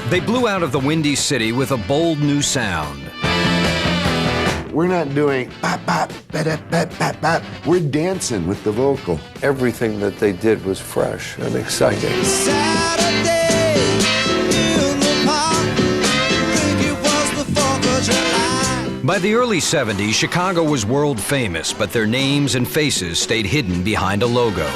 They blew out of the Windy City with a bold new sound. We're not doing bop, bop, ba-da, bop, bop, bop. We're dancing with the vocal. Everything that they did was fresh and exciting. By the early 70s, Chicago was world famous, but their names and faces stayed hidden behind a logo.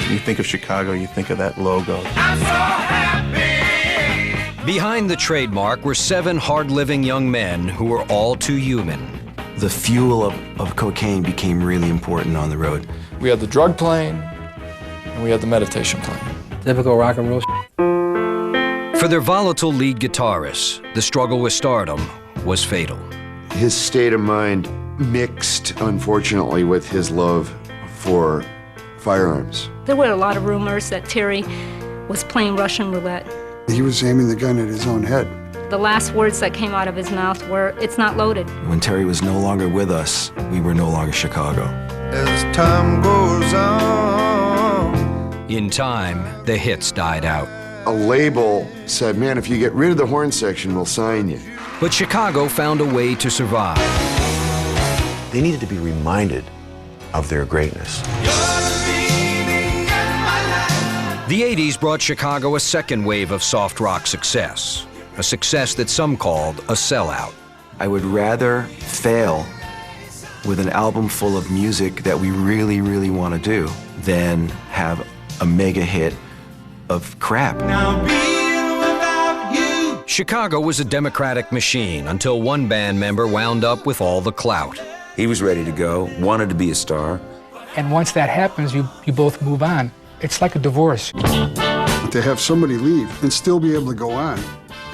You think of Chicago, you think of that logo. I'm so happy. Behind the trademark were 7 hard-living young men who were all too human. The fuel of cocaine became really important on the road. We had the drug plane, and we had the meditation plane. Typical rock and roll. For their volatile lead guitarist, the struggle with stardom was fatal. His state of mind mixed, unfortunately, with his love for firearms. There were a lot of rumors that Terry was playing Russian roulette. He was aiming the gun at his own head. The last words that came out of his mouth were, "It's not loaded." When Terry was no longer with us, we were no longer Chicago. As time goes on. In time, the hits died out. A label said, man, if you get rid of the horn section, we'll sign you. But Chicago found a way to survive. They needed to be reminded of their greatness. The 80s brought Chicago a second wave of soft rock success, a success that some called a sellout. I would rather fail with an album full of music that we really, really want to do than have a mega hit of crap. Now being without you. Chicago was a democratic machine until one band member wound up with all the clout. He was ready to go, wanted to be a star. And once that happens, you both move on. It's like a divorce. To have somebody leave and still be able to go on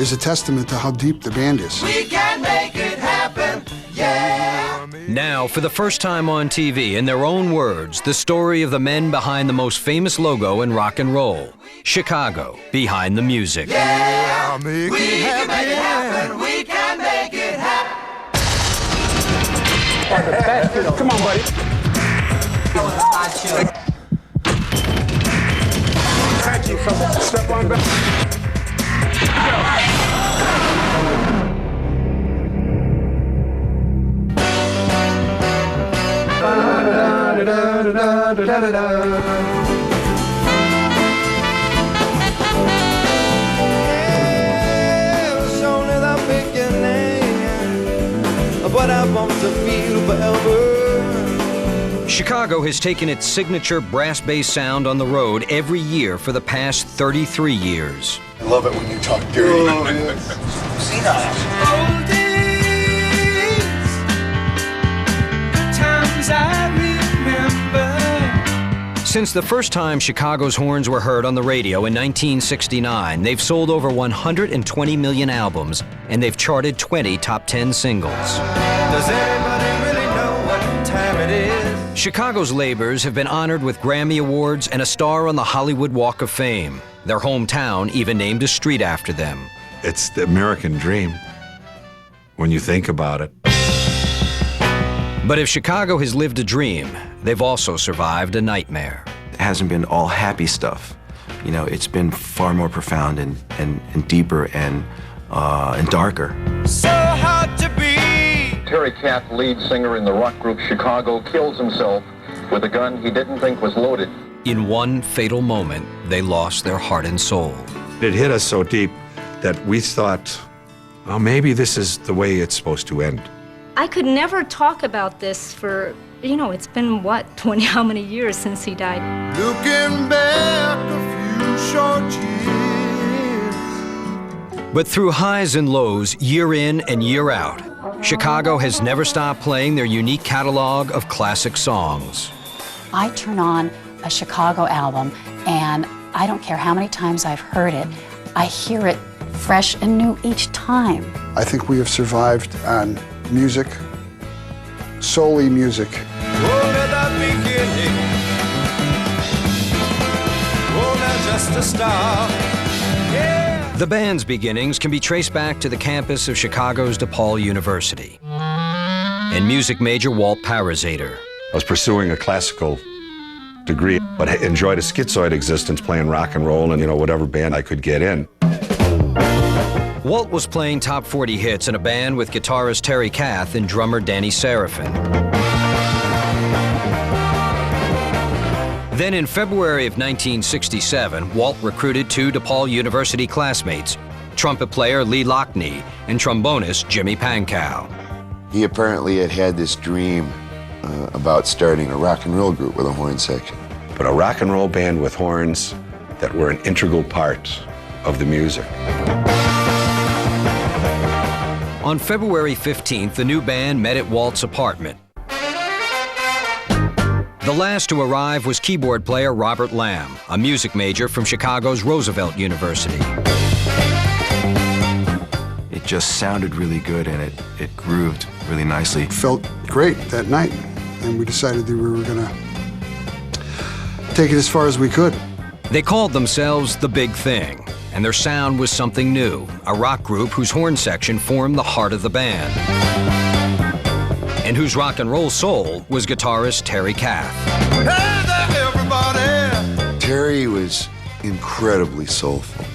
is a testament to how deep the band is. We can make it happen, yeah. Now, for the first time on TV, in their own words, the story of the men behind the most famous logo in rock and roll. Chicago, behind the music. Yeah, we can make it happen, we can make it happen. Come on, buddy. Step on back. It's only the beginning, but I want to feel forever. Chicago has taken its signature brass-based sound on the road every year for the past 33 years. I love it when you talk dirty. Old days, good times I remember. Since the first time Chicago's horns were heard on the radio in 1969, they've sold over 120 million albums, and they've charted 20 top 10 singles. Does anybody really know what time it is? Chicago's labors have been honored with Grammy Awards and a star on the Hollywood Walk of Fame. Their hometown even named a street after them. It's the American dream when you think about it. But if Chicago has lived a dream, they've also survived a nightmare. It hasn't been all happy stuff. You know, it's been far more profound and deeper and darker. So hard to be. Terry Kath, lead singer in the rock group Chicago, kills himself with a gun he didn't think was loaded. In one fatal moment, they lost their heart and soul. It hit us so deep that we thought, oh, maybe this is the way it's supposed to end. I could never talk about this for, it's been, 20 how many years since he died. Looking back a few short years. But through highs and lows, year in and year out, Chicago has never stopped playing their unique catalog of classic songs. I turn on a Chicago album, and I don't care how many times I've heard it, I hear it fresh and new each time. I think we have survived on music, solely music. Oh, the beginning. Oh, now just a start. Yeah. The band's beginnings can be traced back to the campus of Chicago's DePaul University. And music major Walt Parazater. I was pursuing a classical degree, but I enjoyed a schizoid existence playing rock and roll and, you know, whatever band I could get in. Walt was playing top 40 hits in a band with guitarist Terry Kath and drummer Danny Serafin. Then in February of 1967, Walt recruited two DePaul University classmates, trumpet player Lee Lockney and trombonist Jimmy Pankow. He apparently had this dream about starting a rock and roll group with a horn section. But a rock and roll band with horns that were an integral part of the music. On February 15th, the new band met at Walt's apartment. The last to arrive was keyboard player Robert Lamb, a music major from Chicago's Roosevelt University. It just sounded really good, and it grooved really nicely. It felt great that night, and we decided that we were going to take it as far as we could. They called themselves The Big Thing, and their sound was something new, a rock group whose horn section formed the heart of the band, and whose rock and roll soul was guitarist Terry Kath. Hey there, everybody! Terry was incredibly soulful.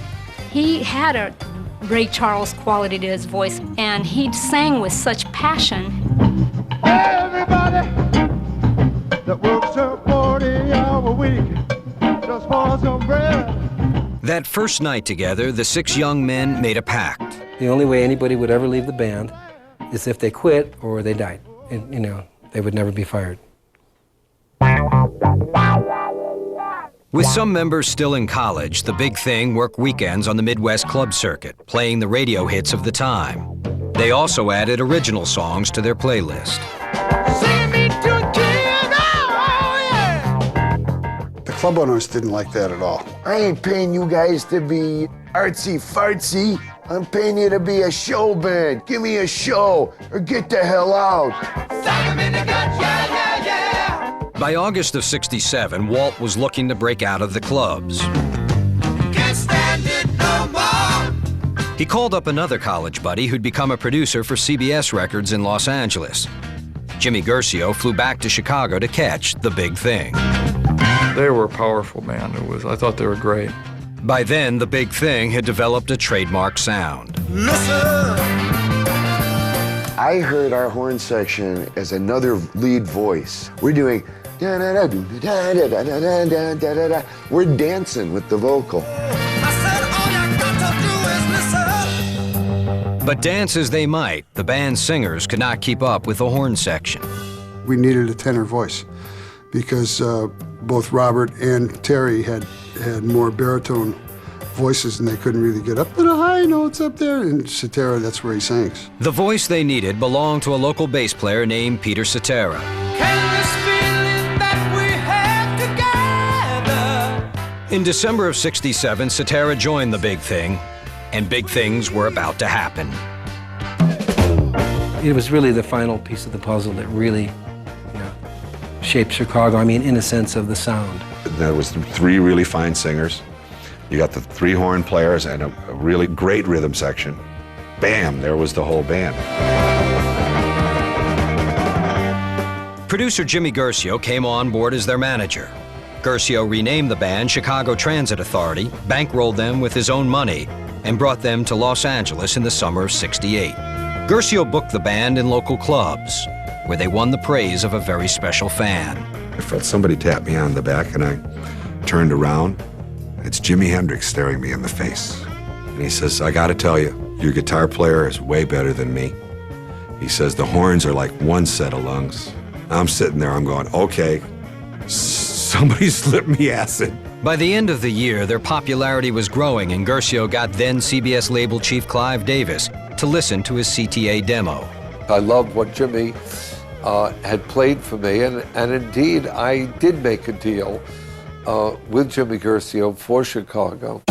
He had a Ray Charles quality to his voice, and he sang with such passion. Everybody that works a 40-hour week just for some bread. That first night together, the six young men made a pact. The only way anybody would ever leave the band is if they quit or they died. And, you know, they would never be fired. With some members still in college, the Big Thing worked weekends on the Midwest club circuit, playing the radio hits of the time. They also added original songs to their playlist. Sing me to a king, oh yeah! The club owners didn't like that at all. I ain't paying you guys to be artsy-fartsy. I'm paying you to be a show band. Give me a show, or get the hell out. By August of '67, Walt was looking to break out of the clubs. Can't stand it no more. He called up another college buddy who'd become a producer for CBS Records in Los Angeles. Jimmy Guercio flew back to Chicago to catch The Big Thing. They were a powerful band. I thought they were great. By then, The Big Thing had developed a trademark sound. Listen. I heard our horn section as another lead voice. We're doing da-da-da-da-da-da-da-da-da-da-da. We're dancing with the vocal. I said all you got to do is listen. But dance as they might, the band's singers could not keep up with the horn section. We needed a tenor voice because both Robert and Terry had more baritone voices and they couldn't really get up to the high notes up there. And Cetera, that's where he sings. The voice they needed belonged to a local bass player named Peter Cetera. In December of '67, Cetera joined The Big Thing, and big things were about to happen. It was really the final piece of the puzzle that really, you know, shaped Chicago, I mean, in a sense of the sound. There was three really fine singers. You got the three horn players and a really great rhythm section. Bam, there was the whole band. Producer Jimmy Guercio came on board as their manager. Guercio renamed the band Chicago Transit Authority, bankrolled them with his own money, and brought them to Los Angeles in the summer of '68. Guercio booked the band in local clubs, where they won the praise of a very special fan. I felt somebody tap me on the back, and I turned around. It's Jimi Hendrix staring me in the face. And he says, I gotta tell you, your guitar player is way better than me. He says, the horns are like one set of lungs. I'm sitting there, I'm going, okay, somebody slipped me acid. By the end of the year, their popularity was growing, and Guercio got then CBS label chief Clive Davis to listen to his CTA demo. I loved what Jimmy had played for me, and indeed, I did make a deal with Jimmy Guercio for Chicago.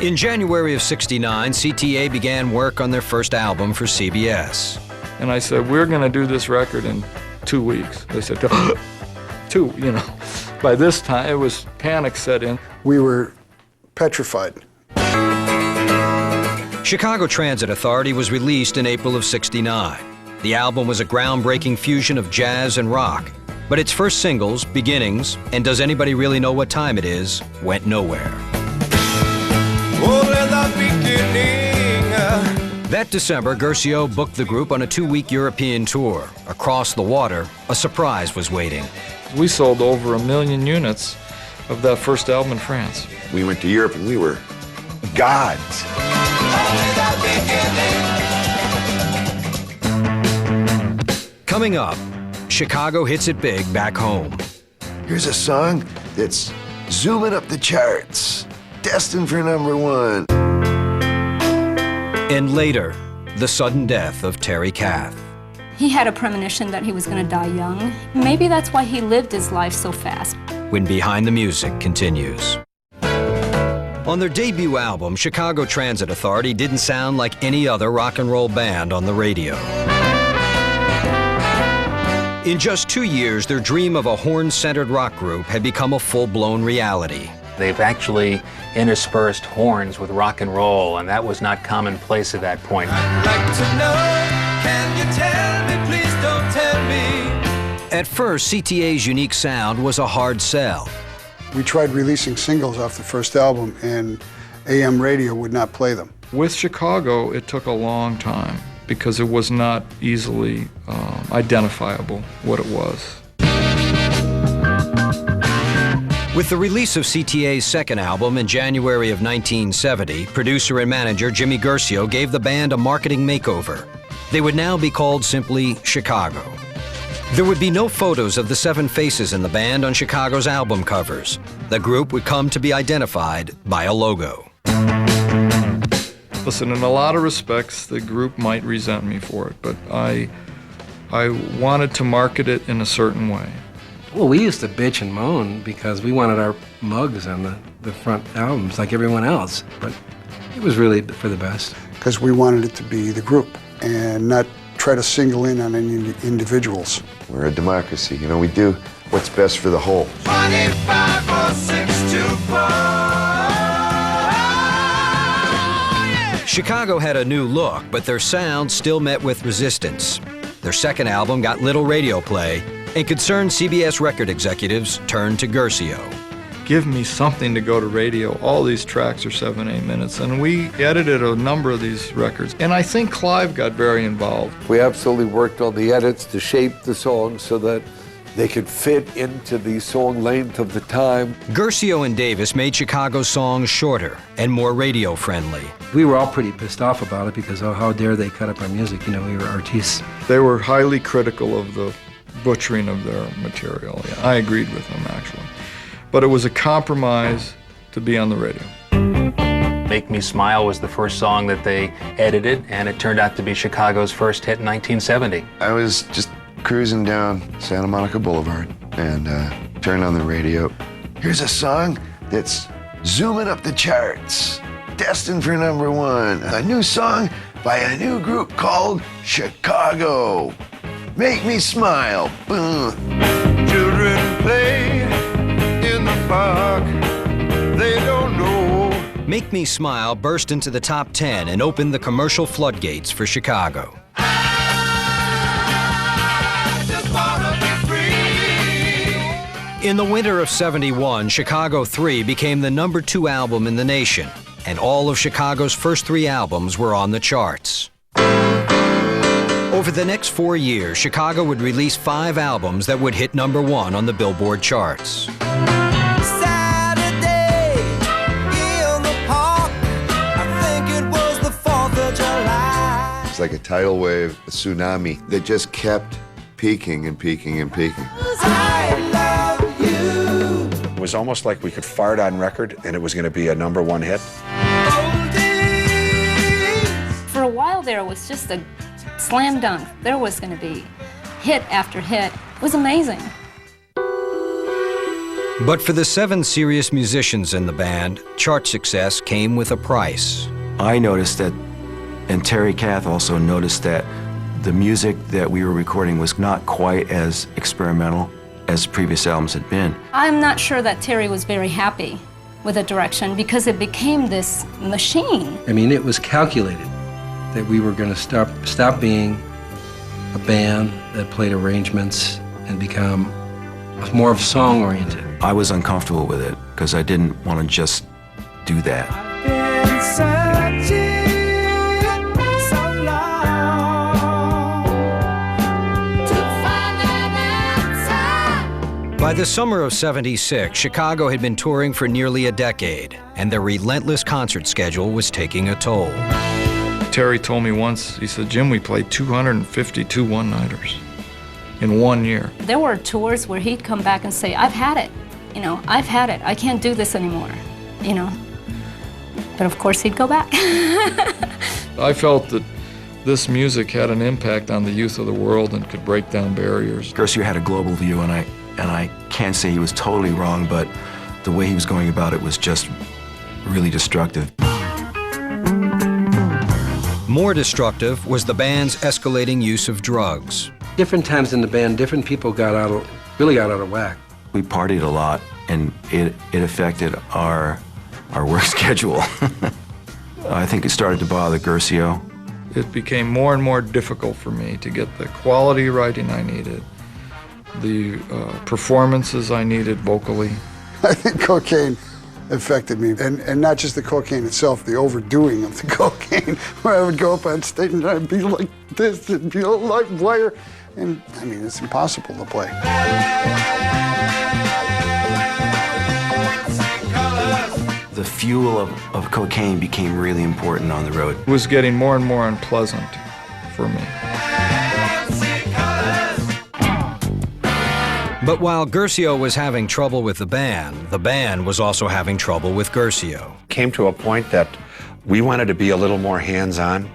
In January of '69, CTA began work on their first album for CBS. And I said, we're going to do this record in 2 weeks. They said, 2, you know. By this time, it was panic set in. We were petrified. Chicago Transit Authority was released in April of '69. The album was a groundbreaking fusion of jazz and rock, But its first singles, Beginnings, and Does Anybody Really Know What Time It Is, went nowhere. That December, Guercio booked the group on a 2-week European tour. Across the water, a surprise was waiting. We sold over 1 million units of that first album in France. We went to Europe and we were gods. Coming up, Chicago hits it big back home. Here's a song that's zooming up the charts, destined for #1. And later, the sudden death of Terry Kath. He had a premonition that he was going to die young. Maybe that's why he lived his life so fast. When Behind the Music continues. On their debut album, Chicago Transit Authority didn't sound like any other rock and roll band on the radio. In just 2 years, their dream of a horn-centered rock group had become a full-blown reality. They've actually interspersed horns with rock and roll, and that was not commonplace at that point. I'd like to know, can you tell me, please don't tell me. At first, CTA's unique sound was a hard sell. We tried releasing singles off the first album, and AM radio would not play them. With Chicago, it took a long time because it was not easily identifiable what it was. With the release of CTA's second album in January of 1970, producer and manager Jimmy Guercio gave the band a marketing makeover. They would now be called simply Chicago. There would be no photos of the 7 faces in the band on Chicago's album covers. The group would come to be identified by a logo. Listen, in a lot of respects, the group might resent me for it, but I wanted to market it in a certain way. Well, we used to bitch and moan because we wanted our mugs on the front albums like everyone else, but it was really for the best. Because we wanted it to be the group and not try to single in on any individuals. We're a democracy, you know, we do what's best for the whole. 25 or 624. Chicago had a new look, but their sound still met with resistance. Their second album got little radio play, and concerned CBS record executives turned to Guercio. Give me something to go to radio. All these tracks are 7-8 minutes, and we edited a number of these records. And I think Clive got very involved. We absolutely worked on the edits to shape the songs so that they could fit into the song length of the time. Guercio and Davis made Chicago's songs shorter and more radio friendly. We were all pretty pissed off about it because how dare they cut up our music? You know, we were artists. They were highly critical of the butchering of their material. Yeah, I agreed with them, actually. But it was a compromise to be on the radio. Make Me Smile was the first song that they edited, and it turned out to be Chicago's first hit in 1970. I was just cruising down Santa Monica Boulevard and turned on the radio. Here's a song that's zooming up the charts, destined for #1. A new song by a new group called Chicago. Make Me Smile. Children play in the park, they don't know. Make Me Smile burst into the top 10 and opened the commercial floodgates for Chicago. I just wanna be free. In the winter of '71, Chicago 3 became the #2 album in the nation, and all of Chicago's first 3 albums were on the charts. Over the next 4 years, Chicago would release 5 albums that would hit #1 on the Billboard charts. Saturday in the park, I think it was the 4th of July. It's like a tidal wave, a tsunami that just kept peaking and peaking and peaking. I love you. It was almost like we could fart on record and it was going to be a #1 hit. For a while there, it was just a slam dunk. There was going to be hit after hit. It was amazing. But for the 7 serious musicians in the band, chart success came with a price. I noticed that, and Terry Kath also noticed that the music that we were recording was not quite as experimental as previous albums had been. I'm not sure that Terry was very happy with the direction because it became this machine. I mean, it was calculated that we were going to stop being a band that played arrangements and become more of song-oriented. I was uncomfortable with it because I didn't want to just do that. Been searching so long to find an answer. By the summer of '76, Chicago had been touring for nearly a decade, and their relentless concert schedule was taking a toll. Terry told me once, he said, Jim, we played 252 one-nighters in 1 year. There were tours where he'd come back and say, I've had it. You know, I've had it. I can't do this anymore. You know. But of course he'd go back. I felt that this music had an impact on the youth of the world and could break down barriers. Garcia had a global view, and I can't say he was totally wrong, but the way he was going about it was just really destructive. More destructive was the band's escalating use of drugs. Different times in the band, different people really got out of whack. We partied a lot, and it affected our work schedule. I think it started to bother Garcia. It became more and more difficult for me to get the quality writing I needed, the performances I needed vocally. I think cocaine affected me, and not just the cocaine itself, the overdoing of the cocaine, where I would go up on stage and I'd be like this, and be a live wire, and I mean, it's impossible to play. The fuel of cocaine became really important on the road. It was getting more and more unpleasant for me. But while Guercio was having trouble with the band was also having trouble with Guercio. Came to a point that we wanted to be a little more hands-on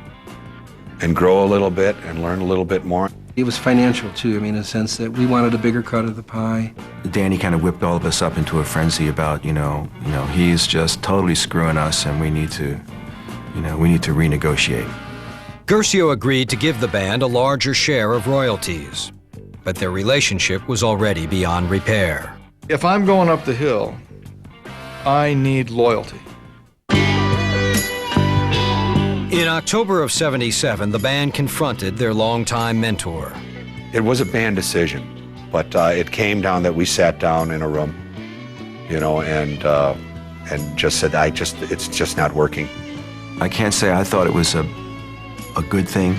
and grow a little bit and learn a little bit more. It was financial too, I mean, in the sense that we wanted a bigger cut of the pie. Danny kind of whipped all of us up into a frenzy about, you know, he's just totally screwing us, and we need to renegotiate. Guercio agreed to give the band a larger share of royalties, but their relationship was already beyond repair. If I'm going up the hill, I need loyalty. In October of '77, the band confronted their longtime mentor. It was a band decision, but it came down that we sat down in a room, you know, and just said, it's just not working. I can't say I thought it was a good thing,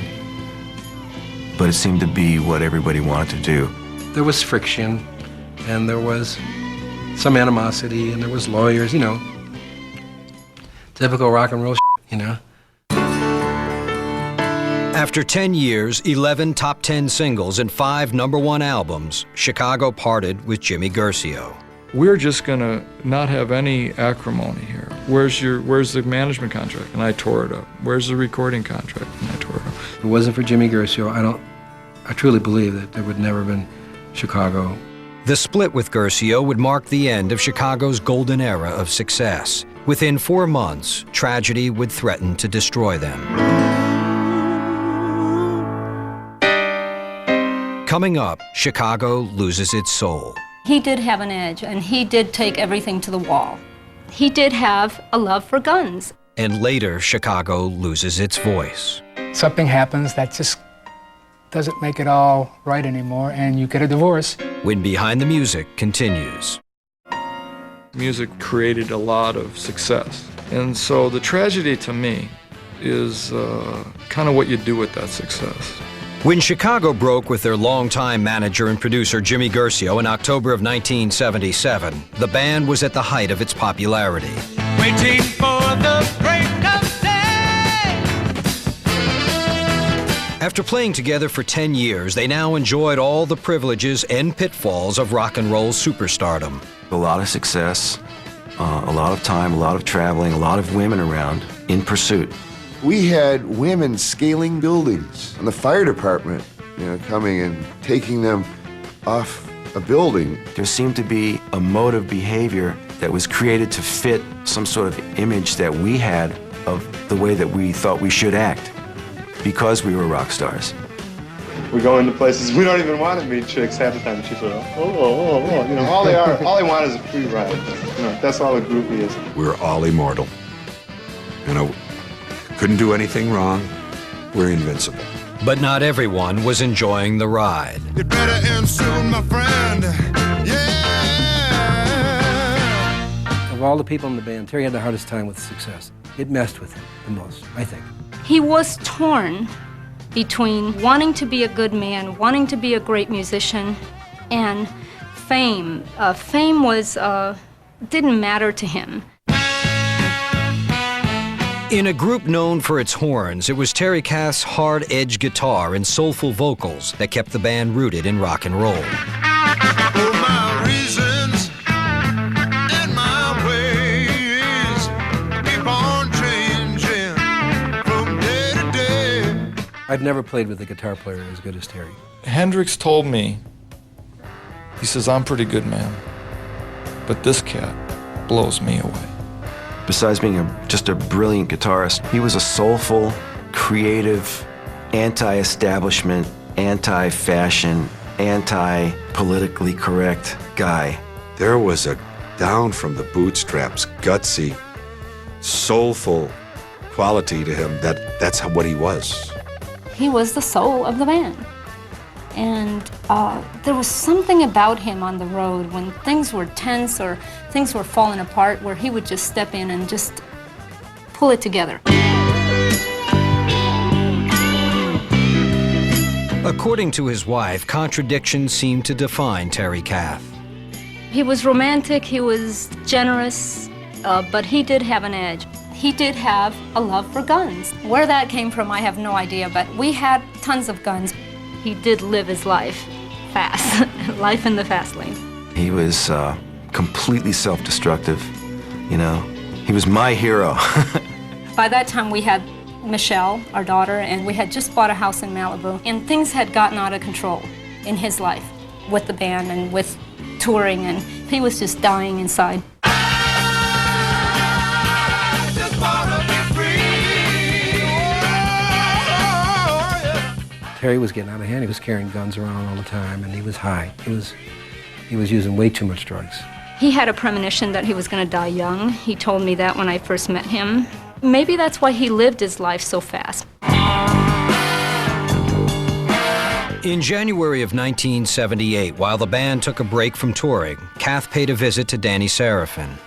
but it seemed to be what everybody wanted to do. There was friction, and there was some animosity, and there was lawyers, you know. Typical rock and roll you know. After 10 years, 11 top 10 singles, and 5 #1 albums, Chicago parted with Jimmy Guercio. We're just gonna not have any acrimony here. Where's the management contract? And I tore it up. Where's the recording contract? And I tore it up. If it wasn't for Jimmy Guercio, I truly believe that there would never have been Chicago. The split with Guercio would mark the end of Chicago's golden era of success. Within 4 months, tragedy would threaten to destroy them. Coming up, Chicago loses its soul. He did have an edge, and he did take everything to the wall. He did have a love for guns. And later, Chicago loses its voice. Something happens that just doesn't make it all right anymore, and you get a divorce. When Behind the Music continues. Music created a lot of success. And so the tragedy to me is kind of what you do with that success. When Chicago broke with their longtime manager and producer Jimmy Guercio in October of 1977, the band was at the height of its popularity. Waiting for the break of day. After playing together for 10 years, they now enjoyed all the privileges and pitfalls of rock and roll superstardom. A lot of success, a lot of time, a lot of traveling, a lot of women around in pursuit. We had women scaling buildings, and the fire department, you know, coming and taking them off a building. There seemed to be a mode of behavior that was created to fit some sort of image that we had of the way that we thought we should act because we were rock stars. We go into places we don't even want to meet chicks half the time. Chicks are you know, all they want is a free ride. You know, that's all a groupie is. We're all immortal. You know, couldn't do anything wrong. We're invincible. But not everyone was enjoying the ride. You better answer, my friend. Yeah. Of all the people in the band, Terry had the hardest time with success. It messed with him the most, I think. He was torn between wanting to be a good man, wanting to be a great musician, and fame. Fame didn't matter to him. In a group known for its horns, it was Terry Kath's hard-edged guitar and soulful vocals that kept the band rooted in rock and roll. For my reasons and my ways keep on changing from day to day. I've never played with a guitar player as good as Terry. Hendrix told me, he says, I'm pretty good, man, but this cat blows me away. Besides being just a brilliant guitarist, he was a soulful, creative, anti-establishment, anti-fashion, anti-politically correct guy. There was a down from the bootstraps, gutsy, soulful quality to him that's what he was. He was the soul of the band. And there was something about him on the road when things were tense or things were falling apart where he would just step in and just pull it together. According to his wife, contradictions seemed to define Terry Kath. He was romantic, he was generous, but he did have an edge. He did have a love for guns. Where that came from, I have no idea, but we had tons of guns. He did live his life fast, life in the fast lane. He was completely self-destructive, you know. He was my hero. By that time, we had Michelle, our daughter, and we had just bought a house in Malibu, and things had gotten out of control in his life with the band and with touring, and he was just dying inside. Terry was getting out of hand. He was carrying guns around all the time, and he was high. He was using way too much drugs. He had a premonition that he was going to die young. He told me that when I first met him. Maybe that's why he lived his life so fast. In January of 1978, while the band took a break from touring, Kath paid a visit to Danny Serafin.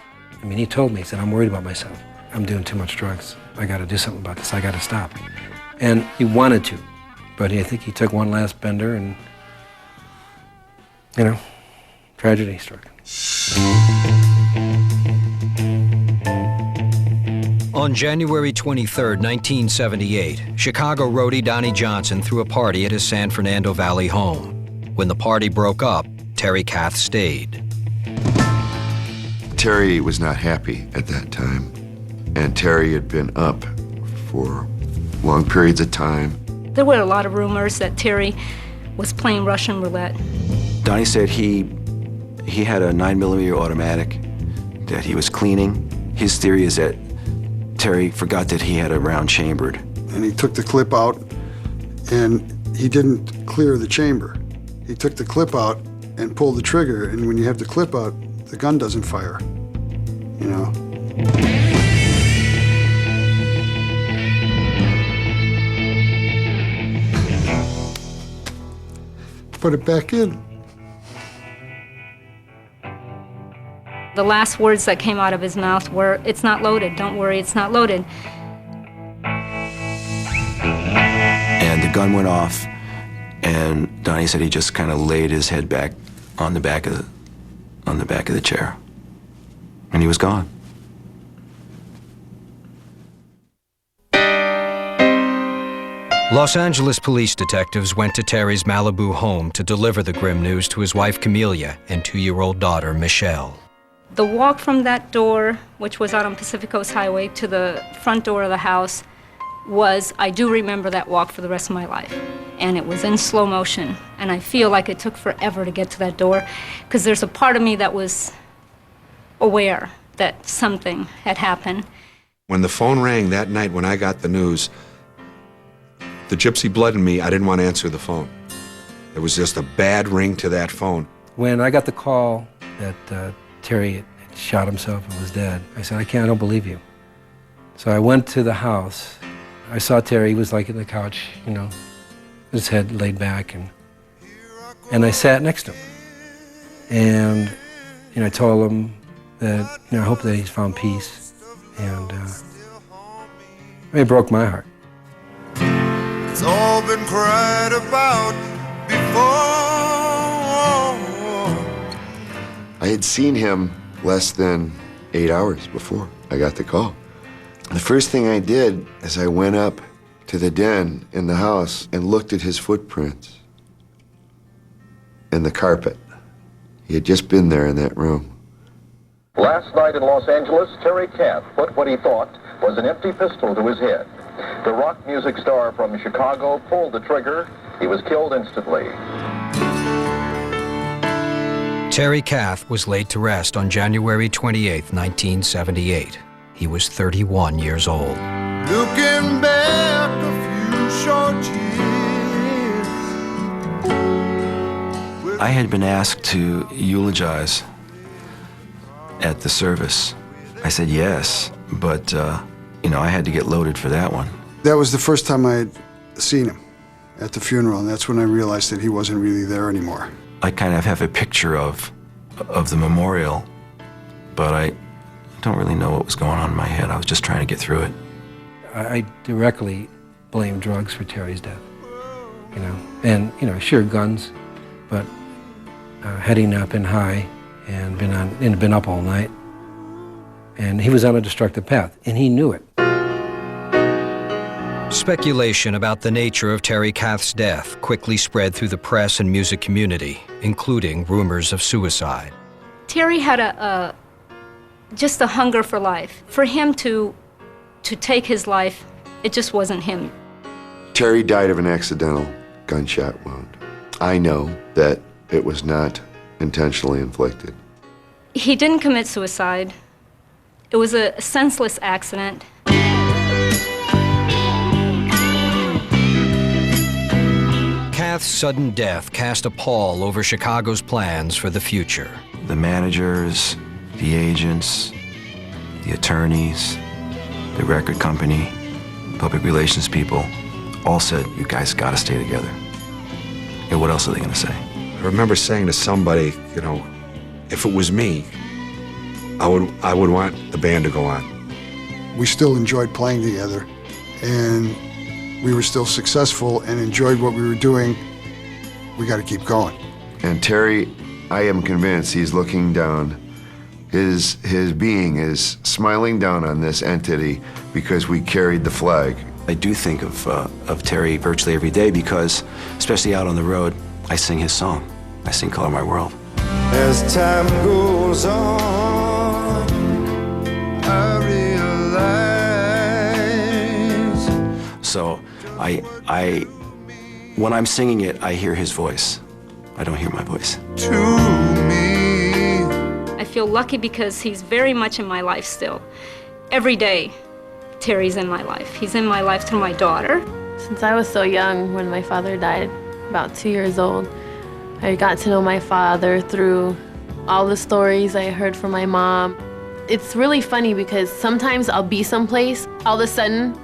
I mean, he told me, he said, I'm worried about myself. I'm doing too much drugs. I got to do something about this. I got to stop. And he wanted to. But I think he took one last bender and, you know, tragedy struck. On January 23, 1978, Chicago roadie Donnie Johnson threw a party at his San Fernando Valley home. When the party broke up, Terry Kath stayed. Terry was not happy at that time, and Terry had been up for long periods of time. There were a lot of rumors that Terry was playing Russian roulette. Donnie said he had a 9mm automatic that he was cleaning. His theory is that Terry forgot that he had a round chambered. And he took the clip out, and he didn't clear the chamber. He took the clip out and pulled the trigger, and when you have the clip out, the gun doesn't fire, you know? Put it back in. The last words that came out of his mouth were, "It's not loaded, don't worry, it's not loaded." And the gun went off, and Donnie said he just kind of laid his head back on the back of the chair, and he was gone. Los Angeles police detectives went to Terry's Malibu home to deliver the grim news to his wife Camelia and 2-year-old daughter Michelle. The walk from that door, which was out on Pacific Coast Highway, to the front door of the house I do remember that walk for the rest of my life. And it was in slow motion. And I feel like it took forever to get to that door, because there's a part of me that was aware that something had happened. When the phone rang that night when I got the news, the gypsy blood in me, I didn't want to answer the phone. There was just a bad ring to that phone. When I got the call that Terry had shot himself and was dead, I said, I don't believe you. So I went to the house. I saw Terry, he was like in the couch, you know, his head laid back, and I sat next to him. And, you know, I told him that, I hope that he's found peace. And it broke my heart. It's all been cried about before. I had seen him less than 8 hours before I got the call. The first thing I did is I went up to the den in the house and looked at his footprints in the carpet. He had just been there in that room. Last night in Los Angeles, Terry Kath put what he thought was an empty pistol to his head. The rock music star from Chicago pulled the trigger. He was killed instantly. Terry Kath was laid to rest on January 28, 1978. He was 31 years old. Looking back a few short years. I had been asked to eulogize at the service. I said yes, but I had to get loaded for that one. That was the first time I had seen him at the funeral, and that's when I realized that he wasn't really there anymore. I kind of have a picture of the memorial, but I don't really know what was going on in my head. I was just trying to get through it. I directly blame drugs for Terry's death, and sure, guns, but had he not been high and been up all night, and he was on a destructive path, and he knew it. Speculation about the nature of Terry Kath's death quickly spread through the press and music community, including rumors of suicide. Terry had just a hunger for life. For him to take his life, it just wasn't him. Terry died of an accidental gunshot wound. I know that it was not intentionally inflicted. He didn't commit suicide. It was a senseless accident. Kath's sudden death cast a pall over Chicago's plans for the future. The managers, the agents, the attorneys, the record company, public relations people, all said, you guys gotta stay together. And what else are they gonna say? I remember saying to somebody, if it was me, I would want the band to go on. We still enjoyed playing together, and we were still successful and enjoyed what we were doing. We got to keep going. And Terry, I am convinced he's looking down. His being is smiling down on this entity because we carried the flag. I do think of Terry virtually every day because, especially out on the road, I sing his song. I sing Color My World. As time goes on, I realize. So when I'm singing it, I hear his voice. I don't hear my voice. To me. I feel lucky because he's very much in my life still. Every day, Terry's in my life. He's in my life through my daughter. Since I was so young, when my father died, about 2 years old, I got to know my father through all the stories I heard from my mom. It's really funny because sometimes I'll be someplace, all of a sudden,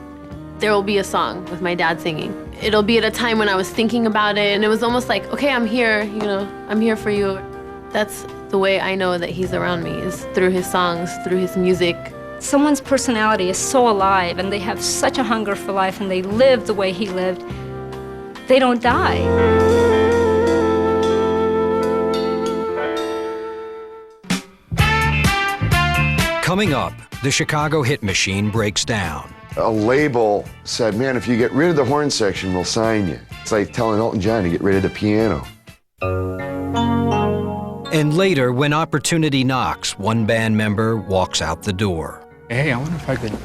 there will be a song with my dad singing. It'll be at a time when I was thinking about it, and it was almost like, okay, I'm here, I'm here for you. That's the way I know that he's around me, is through his songs, through his music. Someone's personality is so alive, and they have such a hunger for life, and they live the way he lived. They don't die. Coming up, the Chicago hit machine breaks down. A label said, man, if you get rid of the horn section, we'll sign you. It's like telling Elton John to get rid of the piano. And later, when opportunity knocks, one band member walks out the door. Hey, I wonder if I could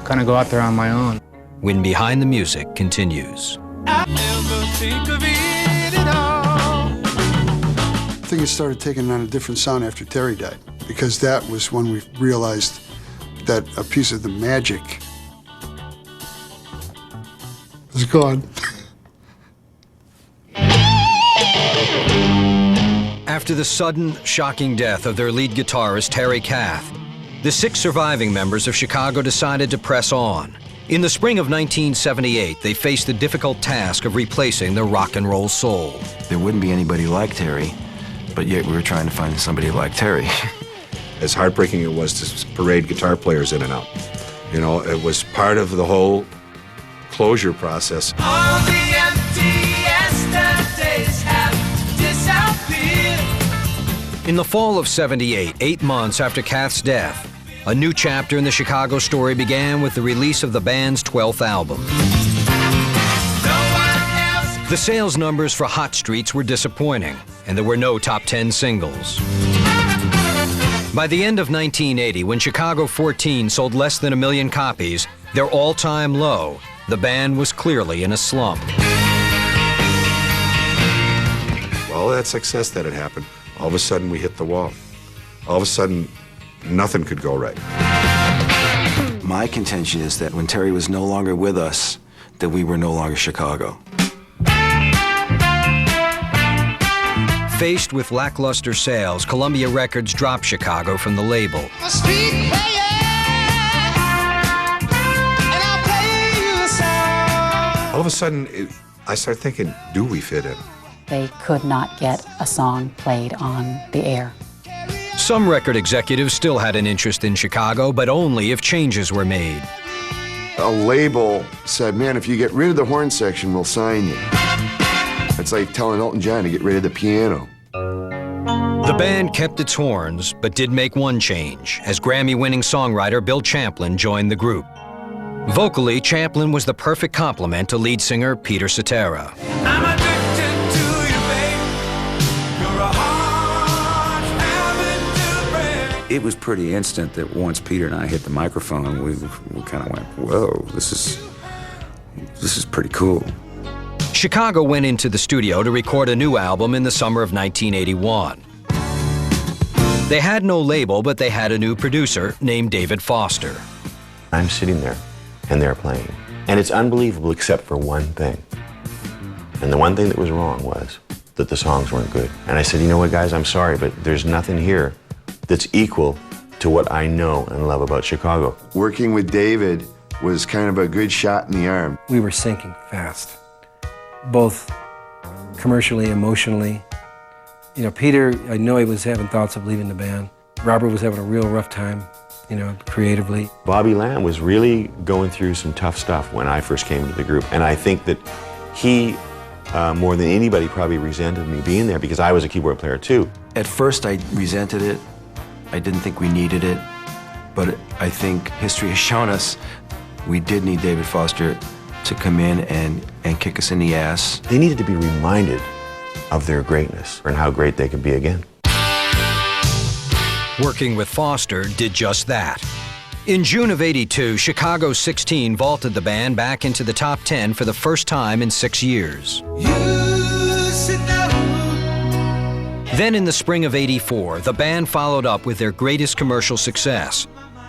kind of go out there on my own. When Behind the Music continues. I never think of it at all. I think it started taking on a different sound after Terry died, because that was when we realized that a piece of the magic was gone. After the sudden, shocking death of their lead guitarist, Terry Kath, the 6 surviving members of Chicago decided to press on. In the spring of 1978, they faced the difficult task of replacing the rock and roll soul. There wouldn't be anybody like Terry, but yet we were trying to find somebody like Terry. as heartbreaking it was to parade guitar players in and out. You know, it was part of the whole closure process. All the empty yesterdays have disappeared. In the fall of '78, 8 months after Kath's death, a new chapter in the Chicago story began with the release of the band's 12th album. The sales numbers for Hot Streets were disappointing, and there were no top 10 singles. By the end of 1980, when Chicago 14 sold less than 1 million copies, their all-time low, the band was clearly in a slump. All that success that had happened, all of a sudden we hit the wall. All of a sudden, nothing could go right. My contention is that when Terry was no longer with us, that we were no longer Chicago. Faced with lackluster sales, Columbia Records dropped Chicago from the label. All of a sudden, I started thinking, do we fit in? They could not get a song played on the air. Some record executives still had an interest in Chicago, but only if changes were made. A label said, man, if you get rid of the horn section, we'll sign you. It's like telling Elton John to get rid of the piano. The band kept its horns, but did make one change, as Grammy-winning songwriter Bill Champlin joined the group. Vocally, Champlin was the perfect complement to lead singer Peter Cetera. It was pretty instant that once Peter and I hit the microphone, we kind of went, whoa, this is pretty cool. Chicago went into the studio to record a new album in the summer of 1981. They had no label, but they had a new producer named David Foster. I'm sitting there, and they're playing. And it's unbelievable except for one thing. And the one thing that was wrong was that the songs weren't good. And I said, you know what, guys, I'm sorry, but there's nothing here that's equal to what I know and love about Chicago. Working with David was kind of a good shot in the arm. We were sinking fast, both commercially, emotionally. You know, Peter, I know he was having thoughts of leaving the band. Robert was having a real rough time, you know, creatively. Bobby Lamb was really going through some tough stuff when I first came to the group. And I think that he, more than anybody, probably resented me being there because I was a keyboard player too. At first, I resented it. I didn't think we needed it. But I think history has shown us we did need David Foster to come in and kick us in the ass. They needed to be reminded of their greatness and how great they could be again. Working with Foster did just that. In June of '82, Chicago 16 vaulted the band back into the top 10 for the first time in 6 years. Then in the spring of '84, the band followed up with their greatest commercial success.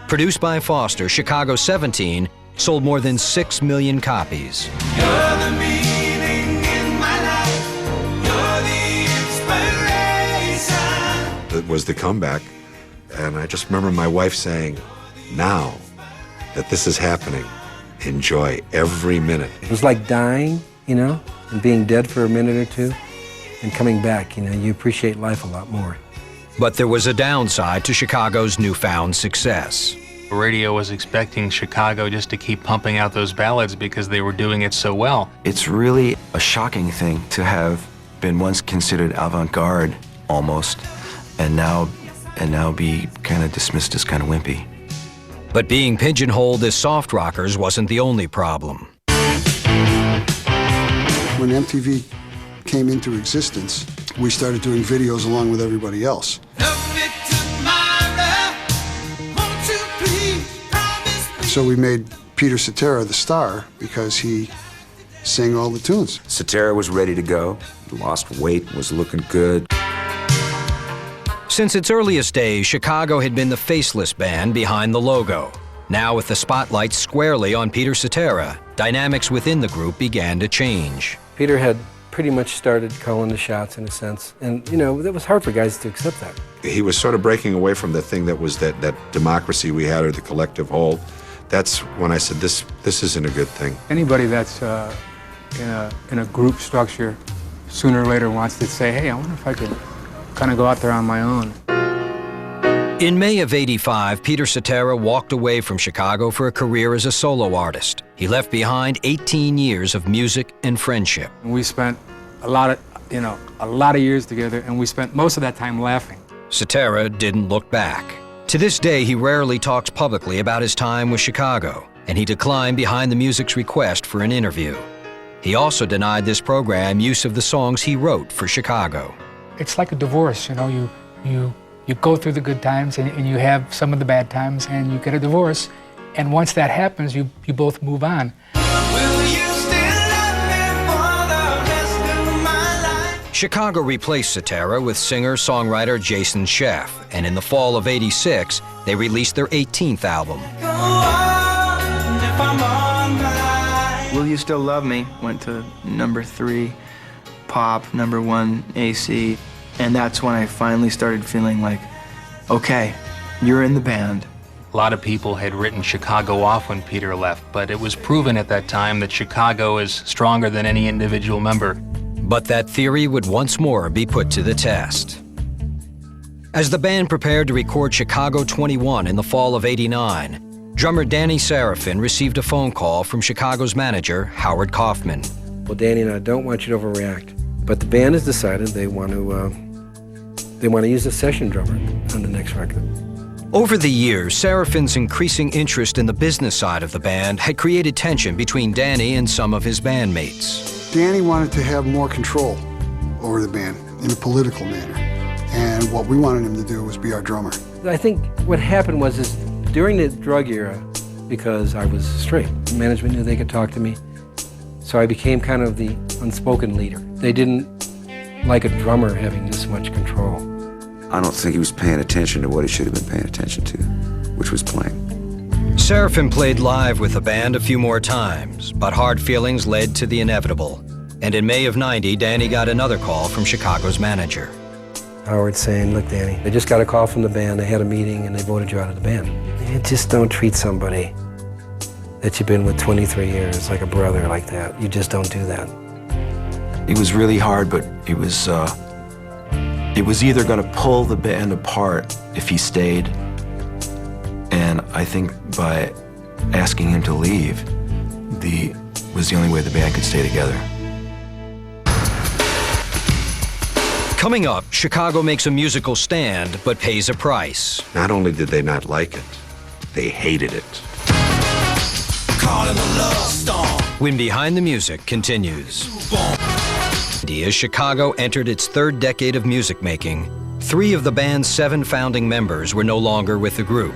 Produced by Foster, Chicago 17 sold more than 6 million copies. You're the meaning in my life. You're the inspiration. It was the comeback, and I just remember my wife saying, now that this is happening, enjoy every minute. It was like dying, you know, and being dead for a minute or two, and coming back, you know, you appreciate life a lot more. But there was a downside to Chicago's newfound success. Radio was expecting Chicago just to keep pumping out those ballads because they were doing it so well. It's really a shocking thing to have been once considered avant-garde, almost, and now be kind of dismissed as kind of wimpy. But being pigeonholed as soft rockers wasn't the only problem. When MTV came into existence, we started doing videos along with everybody else. So we made Peter Cetera the star because he sang all the tunes. Cetera was ready to go, lost weight, was looking good. Since its earliest days, Chicago had been the faceless band behind the logo. Now with the spotlight squarely on Peter Cetera, dynamics within the group began to change. Peter had pretty much started calling the shots in a sense, and you know, it was hard for guys to accept that. He was sort of breaking away from the thing that was that democracy we had, or the collective whole. That's when I said, this isn't a good thing. Anybody that's in a group structure sooner or later wants to say, hey, I wonder if I could kind of go out there on my own. In May of '85, Peter Cetera walked away from Chicago for a career as a solo artist. He left behind 18 years of music and friendship. We spent a lot of years together, and we spent most of that time laughing. Cetera didn't look back. To this day, he rarely talks publicly about his time with Chicago, and he declined Behind the Music's request for an interview. He also denied this program use of the songs he wrote for Chicago. It's like a divorce, you go through the good times and you have some of the bad times and you get a divorce. And once that happens, you both move on. Chicago replaced Cetera with singer-songwriter Jason Scheff, and in the fall of '86, they released their 18th album. Will You Still Love Me went to #3 pop, #1 AC, and that's when I finally started feeling like, okay, you're in the band. A lot of people had written Chicago off when Peter left, but it was proven at that time that Chicago is stronger than any individual member. But that theory would once more be put to the test. As the band prepared to record Chicago 21 in the fall of '89, drummer Danny Serafin received a phone call from Chicago's manager, Howard Kaufman. Well, Danny and I don't want you to overreact, but the band has decided they want to use a session drummer on the next record. Over the years, Serafin's increasing interest in the business side of the band had created tension between Danny and some of his bandmates. Danny wanted to have more control over the band in a political manner, and what we wanted him to do was be our drummer. I think what happened was during the drug era, because I was straight, management knew they could talk to me, so I became kind of the unspoken leader. They didn't like a drummer having this much control. I don't think he was paying attention to what he should have been paying attention to, which was playing. Serafin played live with the band a few more times, but hard feelings led to the inevitable. And in May of '90, Danny got another call from Chicago's manager. Howard saying, look, Danny, they just got a call from the band, they had a meeting, and they voted you out of the band. You just don't treat somebody that you've been with 23 years like a brother like that. You just don't do that. It was really hard, but it was either going to pull the band apart if he stayed, and I think by asking him to leave was the only way the band could stay together. Coming up, Chicago makes a musical stand, but pays a price. Not only did they not like it, they hated it. When Behind the Music continues. As Chicago entered its third decade of music making, 3 of the band's 7 founding members were no longer with the group.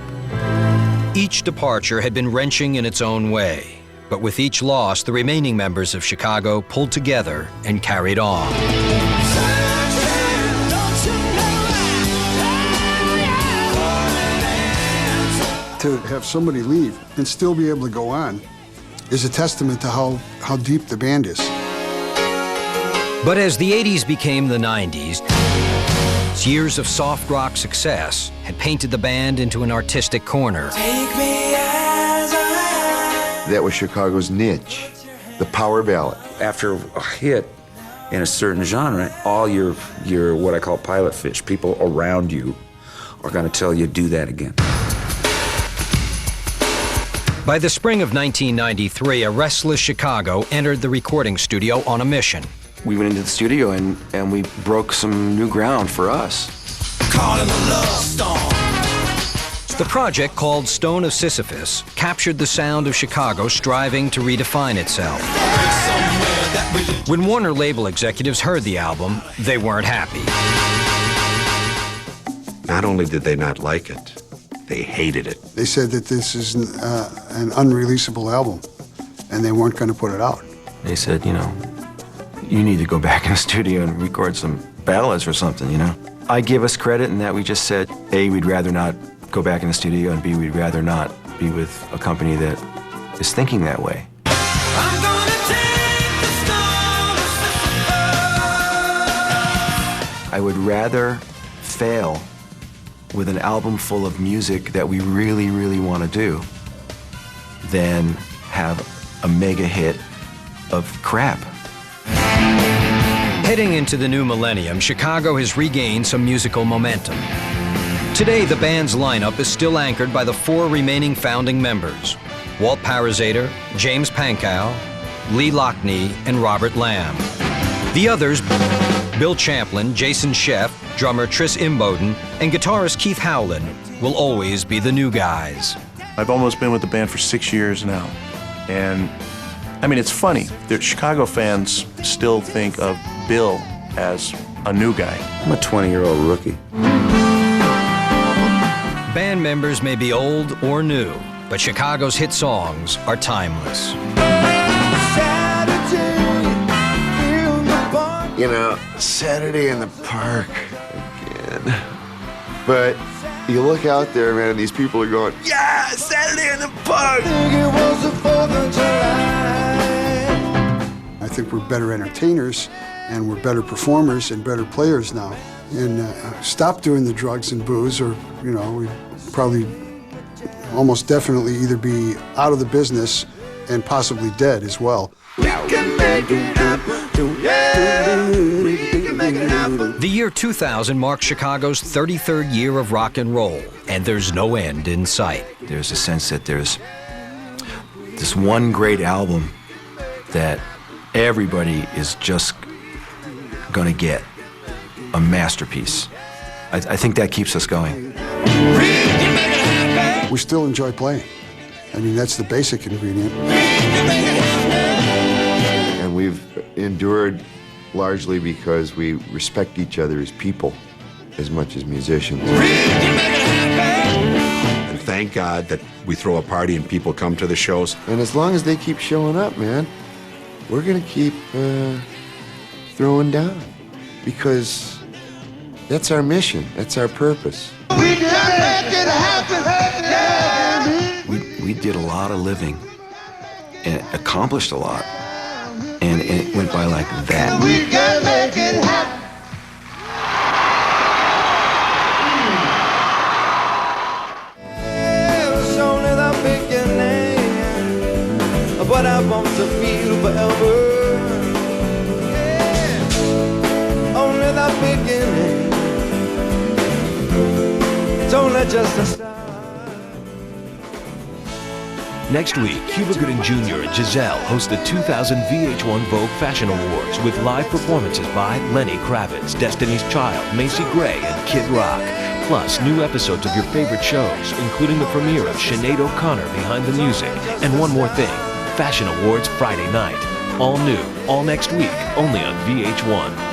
Each departure had been wrenching in its own way, but with each loss, the remaining members of Chicago pulled together and carried on. To have somebody leave and still be able to go on is a testament to how deep the band is. But as the '80s became the '90s, years of soft rock success had painted the band into an artistic corner. That was Chicago's niche, the power ballad. After a hit in a certain genre, all your what I call pilot fish, people around you, are going to tell you, do that again. By the spring of 1993, a restless Chicago entered the recording studio on a mission. We went into the studio and we broke some new ground for us. The project, called Stone of Sisyphus, captured the sound of Chicago striving to redefine itself. When Warner label executives heard the album, they weren't happy. Not only did they not like it, they hated it. They said that this is an unreleasable album, and they weren't going to put it out. They said, you need to go back in the studio and record some ballads or something, I give us credit in that we just said, A, we'd rather not go back in the studio, and B, we'd rather not be with a company that is thinking that way. I would rather fail with an album full of music that we really, really want to do than have a mega hit of crap. Heading into the new millennium, Chicago has regained some musical momentum. Today, the band's lineup is still anchored by the 4 remaining founding members: Walt Parazater, James Pankow, Lee Lockney, and Robert Lamb. The others, Bill Champlin, Jason Sheff, drummer Tris Imboden, and guitarist Keith Howland, will always be the new guys. I've almost been with the band for 6 years now. And I mean, it's funny. The Chicago fans still think of Bill as a new guy. I'm a 20-year-old rookie. Band members may be old or new, but Chicago's hit songs are timeless. You know, Saturday in the park again. But you look out there, man, and these people are going, yeah, Saturday in the park! I think we're better entertainers, and we're better performers and better players now. And stop doing the drugs and booze, or, you know, we'd probably almost definitely either be out of the business and possibly dead as well. The year 2000 marked Chicago's 33rd year of rock and roll, and there's no end in sight. There's a sense that there's this one great album that everybody is just gonna get, a masterpiece. I think that keeps us going. We still enjoy playing. I mean, that's the basic ingredient. And we've endured largely because we respect each other as people as much as musicians. And thank God that we throw a party and people come to the shows. And as long as they keep showing up, man, we're gonna keep throwing down, because that's our mission, that's our purpose. We did a lot of living and accomplished a lot, and it went by like that. We can make it happen. It's only the beginning of what I want to feel forever. Yeah. Only the beginning. It's only just a start. Next week, Cuba Gooding Jr. and Giselle host the 2000 VH1 Vogue Fashion Awards with live performances by Lenny Kravitz, Destiny's Child, Macy Gray, and Kid Rock. Plus, new episodes of your favorite shows, including the premiere of Sinead O'Connor Behind the Music. And one more thing, Fashion Awards Friday night. All new, all next week, only on VH1.